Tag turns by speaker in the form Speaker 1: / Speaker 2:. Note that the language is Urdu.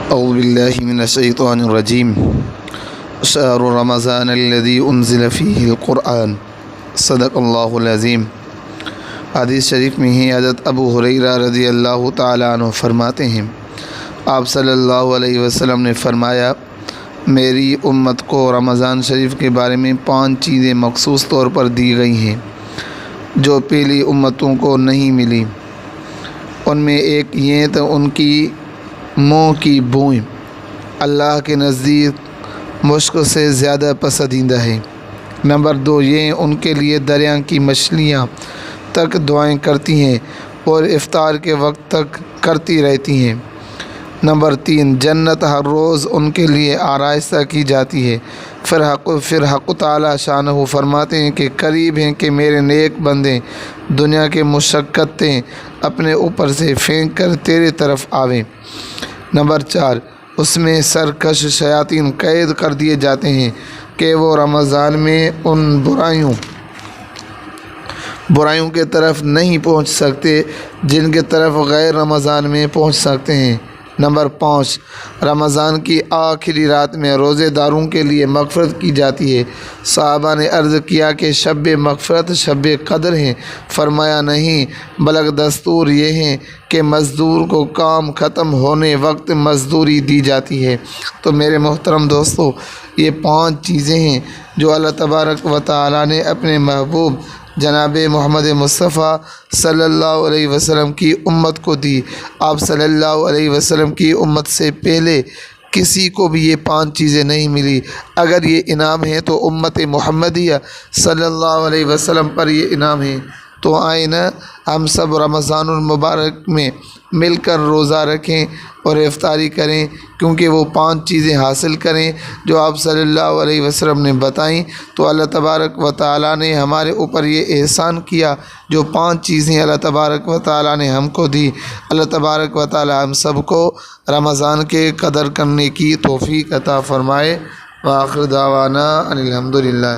Speaker 1: اعوذ باللہ من الشیطان الرجیم شہر رمضان الذی انزل فیہ القرآن صدق اللہ العظیم۔ حدیث شریف میں ہی حضرت ابو ہریرہ رضی اللہ تعالیٰ عنہ فرماتے ہیں، آپ صلی اللہ علیہ وسلم نے فرمایا، میری امت کو رمضان شریف کے بارے میں 5 چیزیں مخصوص طور پر دی گئی ہیں جو پہلی امتوں کو نہیں ملی۔ ان میں ایک یہ تو ان کی منہ کی بوئیں اللہ کے نزدیک مشک سے زیادہ پسندیدہ ہے۔ نمبر 2، یہ ان کے لیے دریا کی مچھلیاں تک دعائیں کرتی ہیں اور افطار کے وقت تک کرتی رہتی ہیں۔ نمبر 3، جنت ہر روز ان کے لیے آراستہ کی جاتی ہے۔ پھر حق تعالی شانہ فرماتے ہیں کہ قریب ہیں کہ میرے نیک بندے دنیا کے مشقتیں اپنے اوپر سے پھینک کر تیرے طرف آویں۔ نمبر 4، اس میں سرکش شیاطین قید کر دیے جاتے ہیں کہ وہ رمضان میں ان برائیوں کے طرف نہیں پہنچ سکتے جن کے طرف غیر رمضان میں پہنچ سکتے ہیں۔ نمبر 5، رمضان کی آخری رات میں روزے داروں کے لیے مغفرت کی جاتی ہے۔ صحابہ نے عرض کیا کہ شب مغفرت شب قدر ہیں؟ فرمایا نہیں، بلکہ دستور یہ ہے کہ مزدور کو کام ختم ہونے وقت مزدوری دی جاتی ہے۔ تو میرے محترم دوستو، یہ 5 چیزیں ہیں جو اللہ تبارک و تعالیٰ نے اپنے محبوب جناب محمد مصطفیٰ صلی اللہ علیہ وسلم کی امت کو دی۔ آپ صلی اللہ علیہ وسلم کی امت سے پہلے کسی کو بھی یہ 5 چیزیں نہیں ملی۔ اگر یہ انعام ہے تو امت محمدیہ صلی اللہ علیہ وسلم پر یہ انعام ہے۔ تو آئیں نا ہم سب رمضان المبارک میں مل کر روزہ رکھیں اور افطاری کریں، کیونکہ وہ 5 چیزیں حاصل کریں جو آپ صلی اللہ علیہ وسلم نے بتائیں۔ تو اللہ تبارک و تعالیٰ نے ہمارے اوپر یہ احسان کیا، جو 5 چیزیں اللہ تبارک و تعالیٰ نے ہم کو دی۔ اللہ تبارک و تعالیٰ ہم سب کو رمضان کے قدر کرنے کی توفیق عطا فرمائے۔ وآخر دعوانا ان الحمدللہ۔